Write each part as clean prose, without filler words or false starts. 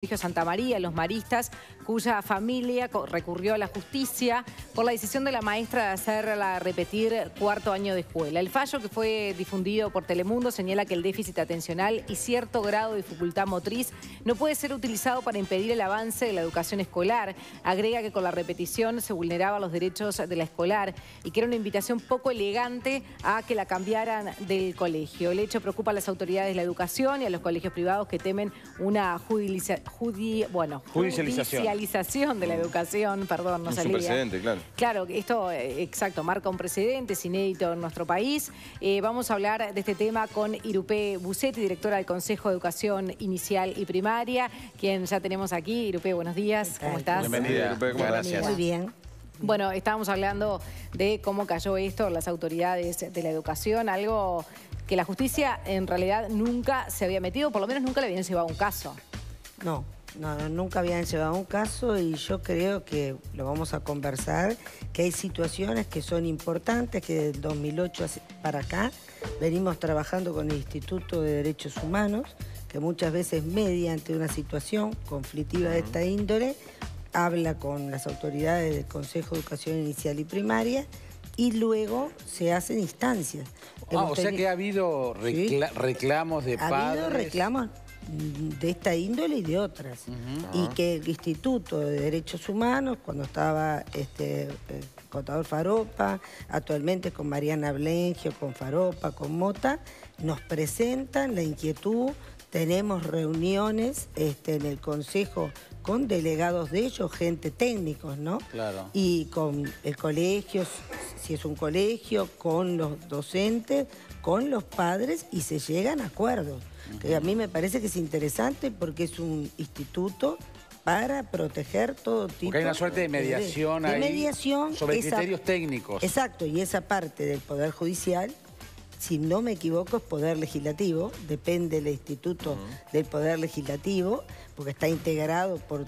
Colegio Santa María, los maristas, cuya familia recurrió a la justicia por la decisión de la maestra de hacerla repetir cuarto año de escuela. El fallo, que fue difundido por Telemundo, señala que el déficit atencional y cierto grado de dificultad motriz no puede ser utilizado para impedir el avance de la educación escolar. Agrega que con la repetición se vulneraban los derechos de la escolar y que era una invitación poco elegante a que la cambiaran del colegio. El hecho preocupa a las autoridades de la educación y a los colegios privados que temen una judicialización de la educación, perdón, no salía. Es un precedente, claro. Claro, esto, exacto, marca un precedente, es inédito en nuestro país. Vamos a hablar de este tema con Irupé Busetti, directora del Consejo de Educación Inicial y Primaria, quien ya tenemos aquí. Irupé, buenos días, ¿cómo estás? Bienvenida, Irupé, ¿cómo Gracias. Muy bien. Bueno, estábamos hablando de cómo cayó esto en las autoridades de la educación, algo que la justicia en realidad nunca se había metido, por lo menos nunca le habían llevado un caso. No, nunca habían llevado un caso y yo creo que lo vamos a conversar, que hay situaciones que son importantes, que del 2008 para acá venimos trabajando con el Instituto de Derechos Humanos, que muchas veces mediante una situación conflictiva de esta índole, habla con las autoridades del Consejo de Educación Inicial y Primaria y luego se hacen instancias. O sea que ha habido reclamos de padres. Ha habido reclamos de esta índole y de otras. Y que el Instituto de Derechos Humanos, cuando estaba el contador Faropa, actualmente con Mariana Blengio, con Faropa, con Mota, nos presentan la inquietud. Tenemos reuniones en el Consejo con delegados de ellos, gente técnicos, ¿no? Claro. Y con el colegio, si es un colegio, con los docentes, con los padres, y se llegan a acuerdos. Que a mí me parece que es interesante porque es un instituto para proteger todo tipo... Porque hay una suerte de mediación ahí, mediación sobre criterios técnicos. Exacto, y esa parte del Poder Judicial, si no me equivoco, es Poder Legislativo, depende del Instituto del Poder Legislativo, porque está integrado por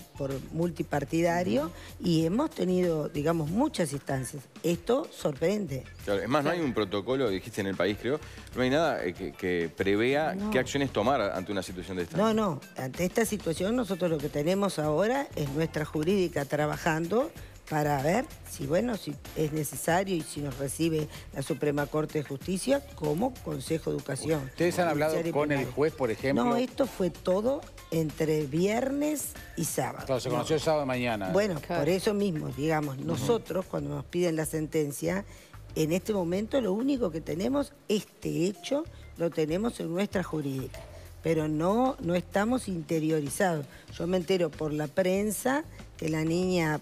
multipartidario, y hemos tenido, digamos, muchas instancias. Esto sorprende. Claro, es más, no hay un protocolo, dijiste en el país, creo, no hay nada que prevea qué acciones tomar ante una situación de esta. No, ante esta situación nosotros lo que tenemos ahora es nuestra jurídica trabajando para ver si, bueno, si es necesario y si nos recibe la Suprema Corte de Justicia como Consejo de Educación. ¿Ustedes han hablado con el juez, por ejemplo? No, esto fue todo entre viernes y sábado. Claro, se conoció el sábado de mañana. Bueno, por eso mismo, digamos, nosotros cuando nos piden la sentencia, en este momento lo único que tenemos, este hecho, lo tenemos en nuestra jurídica. Pero no estamos interiorizados. Yo me entero por la prensa que la niña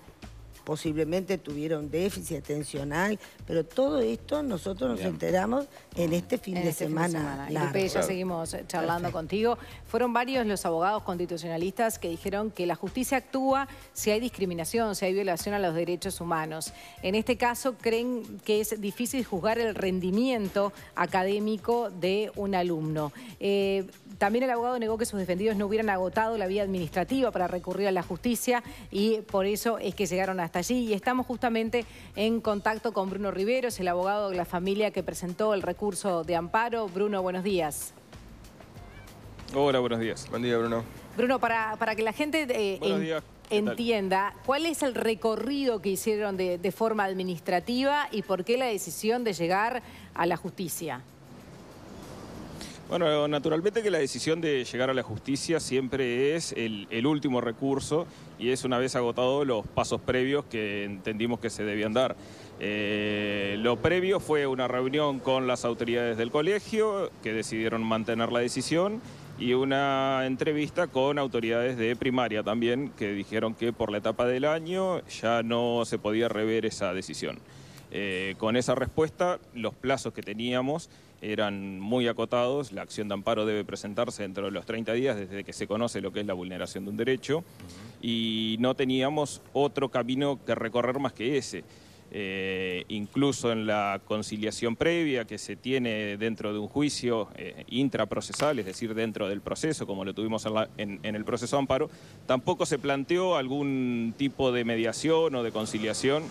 posiblemente tuviera un déficit atencional, pero todo esto nosotros nos enteramos en este fin de semana. Irupé, ya seguimos charlando contigo. Fueron varios los abogados constitucionalistas que dijeron que la justicia actúa si hay discriminación, si hay violación a los derechos humanos. En este caso, creen que es difícil juzgar el rendimiento académico de un alumno. También el abogado negó que sus defendidos no hubieran agotado la vía administrativa para recurrir a la justicia y por eso es que llegaron hasta allí. Y estamos justamente en contacto con Bruno Riveros, el abogado de la familia que presentó el recurso de amparo. Bruno, buenos días. Hola, buenos días. Buen día, Bruno. Bruno, para que la gente entienda, ¿cuál es el recorrido que hicieron de forma administrativa y por qué la decisión de llegar a la justicia? Bueno, naturalmente que la decisión de llegar a la justicia siempre es el último recurso y es una vez agotados los pasos previos que entendimos que se debían dar. Lo previo fue una reunión con las autoridades del colegio que decidieron mantener la decisión y una entrevista con autoridades de primaria también que dijeron que por la etapa del año ya no se podía rever esa decisión. Con esa respuesta, los plazos que teníamos eran muy acotados. La acción de amparo debe presentarse dentro de los 30 días desde que se conoce lo que es la vulneración de un derecho y no teníamos otro camino que recorrer más que ese. Incluso en la conciliación previa que se tiene dentro de un juicio intraprocesal, es decir, dentro del proceso, como lo tuvimos en el proceso de amparo, tampoco se planteó algún tipo de mediación o de conciliación,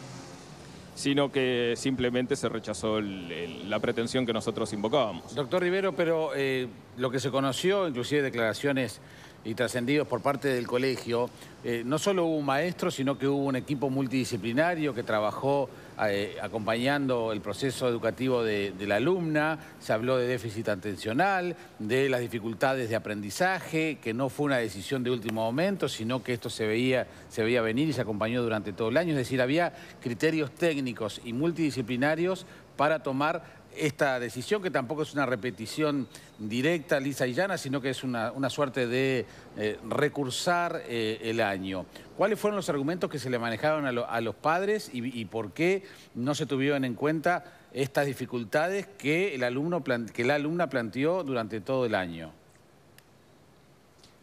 sino que simplemente se rechazó la pretensión que nosotros invocábamos. Doctor Rivero, pero lo que se conoció, inclusive declaraciones y trascendidos por parte del colegio, no solo hubo un maestro, sino que hubo un equipo multidisciplinario que trabajó acompañando el proceso educativo de la alumna. Se habló de déficit atencional, de las dificultades de aprendizaje, que no fue una decisión de último momento, sino que esto se veía venir y se acompañó durante todo el año. Es decir, había criterios técnicos y multidisciplinarios para tomar esta decisión, que tampoco es una repetición directa, lisa y llana, sino que es una suerte de recursar el año. ¿Cuáles fueron los argumentos que se le manejaron a los padres y por qué no se tuvieron en cuenta estas dificultades que la alumna planteó durante todo el año?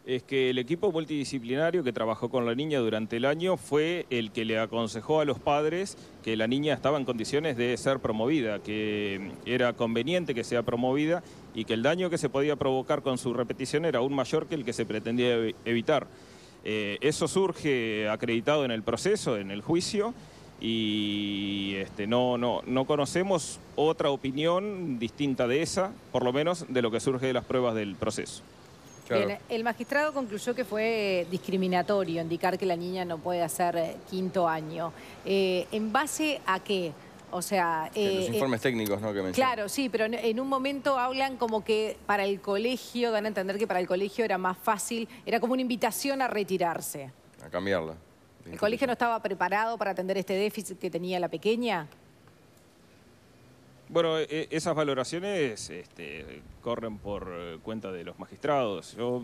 Es que el equipo multidisciplinario que trabajó con la niña durante el año fue el que le aconsejó a los padres que la niña estaba en condiciones de ser promovida, que era conveniente que sea promovida y que el daño que se podía provocar con su repetición era aún mayor que el que se pretendía evitar. Eso surge acreditado en el proceso, en el juicio, y no conocemos otra opinión distinta de esa, por lo menos de lo que surge de las pruebas del proceso. Claro. Bien, el magistrado concluyó que fue discriminatorio indicar que la niña no puede hacer quinto año. ¿En base a qué? O sea... los informes técnicos, ¿no? Que mencionan. Claro, sí, pero en un momento hablan como que para el colegio, dan a entender que para el colegio era más fácil, era como una invitación a retirarse. A cambiarla. ¿El colegio no estaba preparado para atender este déficit que tenía la pequeña? Bueno, esas valoraciones corren por cuenta de los magistrados. Yo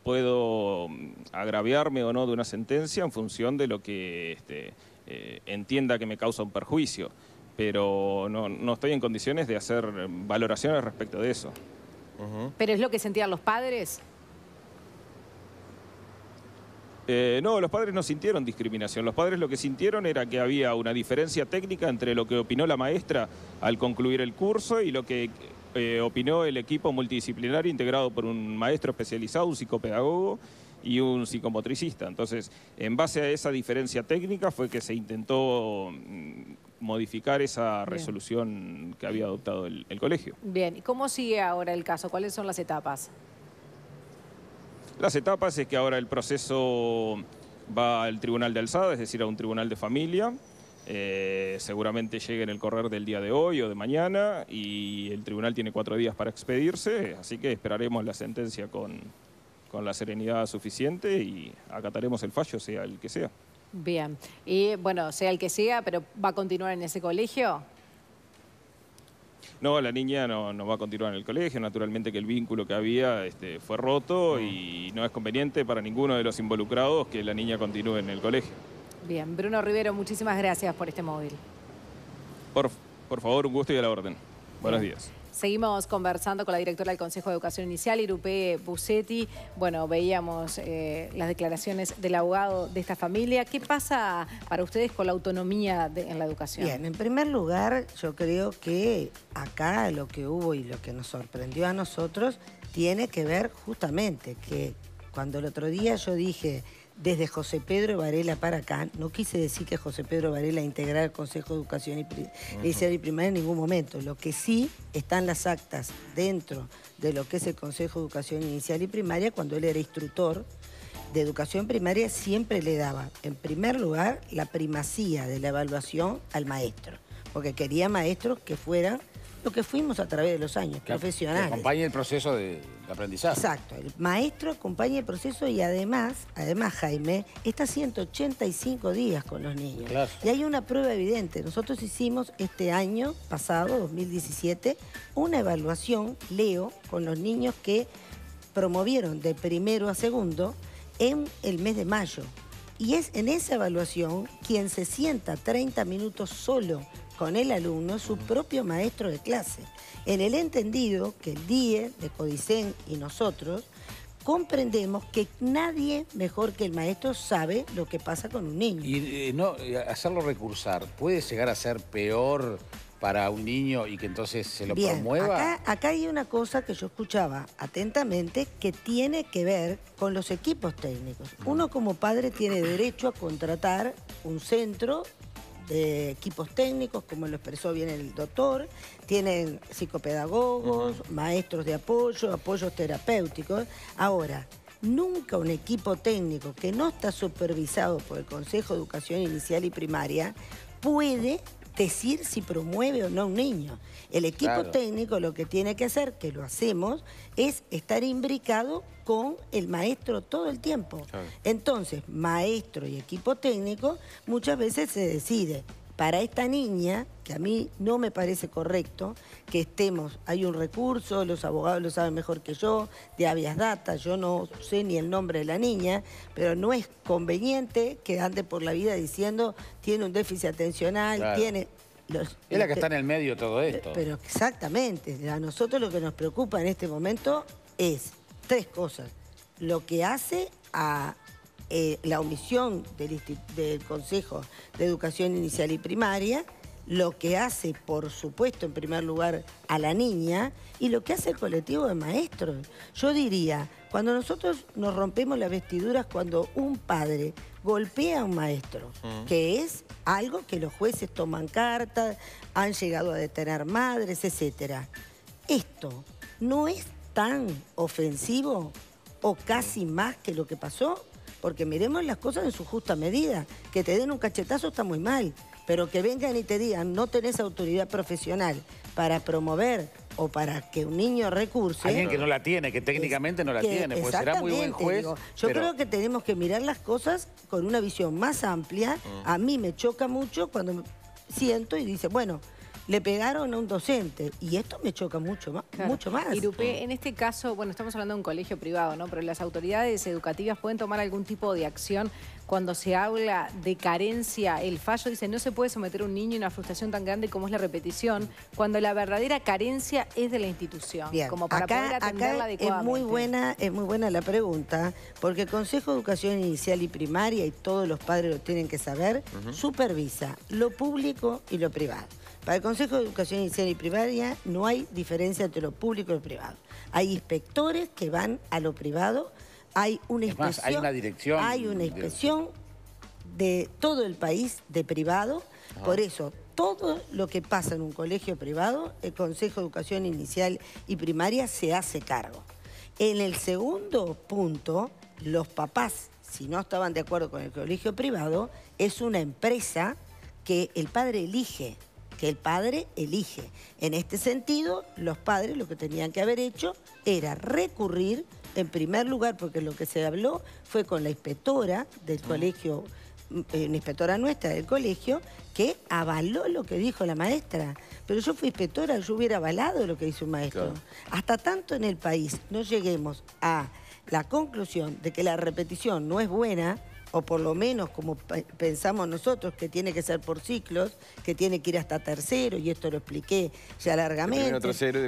puedo agraviarme o no de una sentencia en función de lo que entienda que me causa un perjuicio, pero no estoy en condiciones de hacer valoraciones respecto de eso. ¿Pero es lo que sentían los padres? No, los padres no sintieron discriminación. Los padres lo que sintieron era que había una diferencia técnica entre lo que opinó la maestra al concluir el curso y lo que opinó el equipo multidisciplinario integrado por un maestro especializado, un psicopedagogo y un psicomotricista. Entonces, en base a esa diferencia técnica fue que se intentó modificar esa resolución que había adoptado el colegio. Bien, ¿y cómo sigue ahora el caso? ¿Cuáles son las etapas? Las etapas es que ahora el proceso va al tribunal de alzada, es decir, a un tribunal de familia. Seguramente llegue en el correr del día de hoy o de mañana y el tribunal tiene 4 días para expedirse, así que esperaremos la sentencia con la serenidad suficiente y acataremos el fallo, sea el que sea. Bien, y bueno, sea el que sea, pero ¿va a continuar en ese colegio? No, la niña no va a continuar en el colegio, naturalmente que el vínculo que había fue roto y no es conveniente para ninguno de los involucrados que la niña continúe en el colegio. Bien, Bruno Rivero, muchísimas gracias por este móvil. Por favor, un gusto y a la orden. Buenos días. Seguimos conversando con la directora del Consejo de Educación Inicial, Irupé Busetti. Bueno, veíamos las declaraciones del abogado de esta familia. ¿Qué pasa para ustedes con la autonomía en la educación? Bien, en primer lugar, yo creo que acá lo que hubo y lo que nos sorprendió a nosotros tiene que ver justamente que cuando el otro día yo dije desde José Pedro Varela para acá, no quise decir que José Pedro Varela integrara el Consejo de Educación Inicial y Primaria en ningún momento. Lo que sí están las actas dentro de lo que es el Consejo de Educación Inicial y Primaria, cuando él era instructor de educación primaria, siempre le daba, en primer lugar, la primacía de la evaluación al maestro, porque quería maestros que fueran lo que fuimos a través de los años, profesionales. Que acompañe el proceso de aprendizaje. Exacto, el maestro acompaña el proceso y además Jaime, está 185 días con los niños. Claro. Y hay una prueba evidente. Nosotros hicimos este año pasado, 2017, una evaluación, Leo, con los niños que promovieron de primero a segundo en el mes de mayo. Y es en esa evaluación quien se sienta 30 minutos solo con el alumno, su propio maestro de clase, en el entendido que el DIE de Codicen y nosotros comprendemos que nadie mejor que el maestro sabe lo que pasa con un niño. Y hacerlo recursar, ¿puede llegar a ser peor para un niño y que entonces se lo promueva? Acá hay una cosa que yo escuchaba atentamente que tiene que ver con los equipos técnicos. Uno como padre tiene derecho a contratar un centro de equipos técnicos, como lo expresó bien el doctor, tienen psicopedagogos, maestros de apoyo, apoyos terapéuticos. Ahora, nunca un equipo técnico que no está supervisado por el Consejo de Educación Inicial y Primaria puede decir si promueve o no a un niño. El equipo técnico lo que tiene que hacer, que lo hacemos, es estar imbricado con el maestro todo el tiempo. Entonces, maestro y equipo técnico muchas veces se decide. Para esta niña, que a mí no me parece correcto, que estemos, hay un recurso, los abogados lo saben mejor que yo, de habeas data, yo no sé ni el nombre de la niña, pero no es conveniente que ande por la vida diciendo tiene un déficit atencional, tiene... Es la que está en el medio de todo esto. Pero exactamente, a nosotros lo que nos preocupa en este momento es 3 cosas. Lo que hace a... la omisión del Consejo de Educación Inicial y Primaria, lo que hace, por supuesto, en primer lugar, a la niña y lo que hace el colectivo de maestros. Yo diría, cuando nosotros nos rompemos las vestiduras, cuando un padre golpea a un maestro, que es algo que los jueces toman cartas, han llegado a detener madres, etc. ¿Esto no es tan ofensivo o casi más que lo que pasó? Porque miremos las cosas en su justa medida. Que te den un cachetazo está muy mal, pero que vengan y te digan no tenés autoridad profesional para promover o para que un niño recurse... Alguien que no la tiene, que técnicamente no la tiene, pues será muy buen juez. Yo creo que tenemos que mirar las cosas con una visión más amplia. A mí me choca mucho cuando siento y dice, bueno... Le pegaron a un docente y esto me choca mucho más. Mucho más. Irupe, en este caso, bueno, estamos hablando de un colegio privado, ¿no? Pero las autoridades educativas pueden tomar algún tipo de acción cuando se habla de carencia. El fallo dice no se puede someter a un niño a una frustración tan grande como es la repetición, cuando la verdadera carencia es de la institución. Bien. Como para poder atenderla adecuadamente. Es muy buena la pregunta, porque el Consejo de Educación Inicial y Primaria, y todos los padres lo tienen que saber, supervisa lo público y lo privado. Para el Consejo de Educación Inicial y Primaria no hay diferencia entre lo público y lo privado. Hay inspectores que van a lo privado, hay una inspección, hay una dirección. Hay una inspección de todo el país de privado. Por eso, todo lo que pasa en un colegio privado, el Consejo de Educación Inicial y Primaria se hace cargo. En el segundo punto, los papás, si no estaban de acuerdo con el colegio privado, es una empresa que el padre elige. En este sentido, los padres lo que tenían que haber hecho era recurrir, en primer lugar, porque lo que se habló fue con la inspectora del colegio, una inspectora nuestra del colegio, que avaló lo que dijo la maestra. Pero yo fui inspectora, yo hubiera avalado lo que dice un maestro. Hasta tanto en el país no lleguemos a la conclusión de que la repetición no es buena, o por lo menos como pensamos nosotros, que tiene que ser por ciclos, que tiene que ir hasta tercero, y esto lo expliqué ya largamente,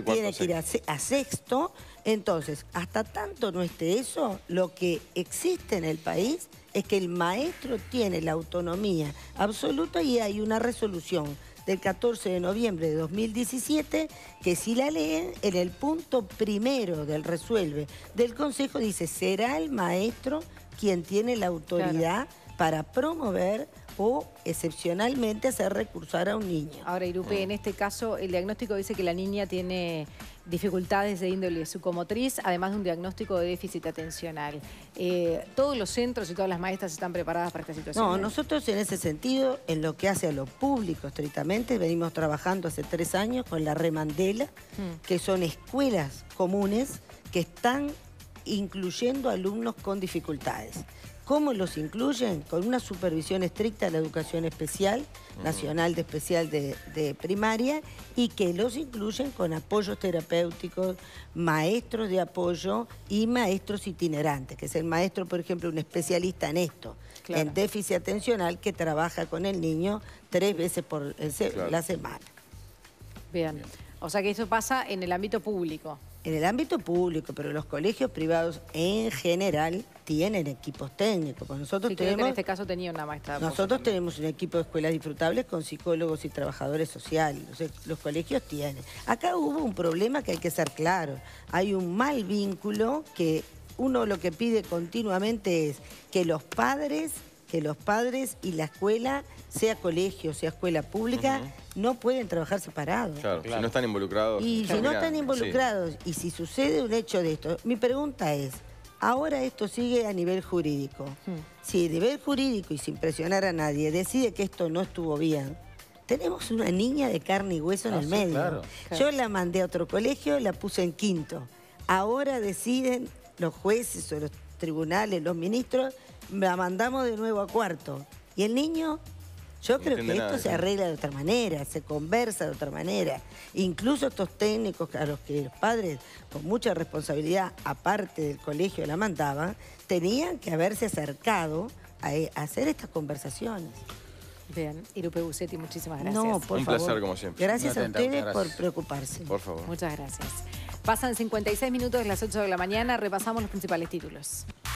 tiene que ir a sexto. Entonces, hasta tanto no esté eso, lo que existe en el país es que el maestro tiene la autonomía absoluta y hay una resolución del 14 de noviembre de 2017, que si la leen, en el punto primero del resuelve del Consejo dice, será el maestro quien tiene la autoridad para promover o excepcionalmente hacer recursar a un niño. Ahora, Irupe, en este caso el diagnóstico dice que la niña tiene dificultades de índole psicomotriz, además de un diagnóstico de déficit atencional. ¿Todos los centros y todas las maestras están preparadas para esta situación? No, nosotros en ese sentido, en lo que hace a lo público estrictamente, venimos trabajando hace 3 años con la Remandela, que son escuelas comunes que están incluyendo alumnos con dificultades. ¿Cómo los incluyen? Con una supervisión estricta de la educación especial, nacional de especial de primaria, y que los incluyen con apoyos terapéuticos, maestros de apoyo y maestros itinerantes, que es el maestro, por ejemplo, un especialista en esto, en déficit atencional, que trabaja con el niño 3 veces por la semana. Bien. O sea que eso pasa en el ámbito público. En el ámbito público, pero los colegios privados en general tienen equipos técnicos. Pues nosotros tenemos, en este caso tenía una maestra. Nosotros tenemos un equipo de escuelas disfrutables con psicólogos y trabajadores sociales. Los colegios tienen. Acá hubo un problema que hay que ser claro. Hay un mal vínculo que uno lo que pide continuamente es que los padres que los padres y la escuela, sea colegio, sea escuela pública, no pueden trabajar separados. Claro, si no están involucrados. Y si no están involucrados, y si sucede un hecho de esto, mi pregunta es, ahora esto sigue a nivel jurídico. Si a nivel jurídico y sin presionar a nadie decide que esto no estuvo bien, tenemos una niña de carne y hueso en el medio. Claro. Yo la mandé a otro colegio, la puse en 5º. Ahora deciden los jueces o los tribunales, los ministros, la mandamos de nuevo a 4º. ¿Y el niño? Yo creo que esto se arregla de otra manera, se conversa de otra manera. Incluso estos técnicos a los que los padres, con mucha responsabilidad, aparte del colegio la mandaban, tenían que haberse acercado a hacer estas conversaciones. Bien, Irupe Busetti, muchísimas gracias. No, por favor. Un placer, como siempre. Gracias a ustedes gracias. por preocuparse. Por favor. Muchas gracias. Pasan 56 minutos de las 8 de la mañana, repasamos los principales títulos.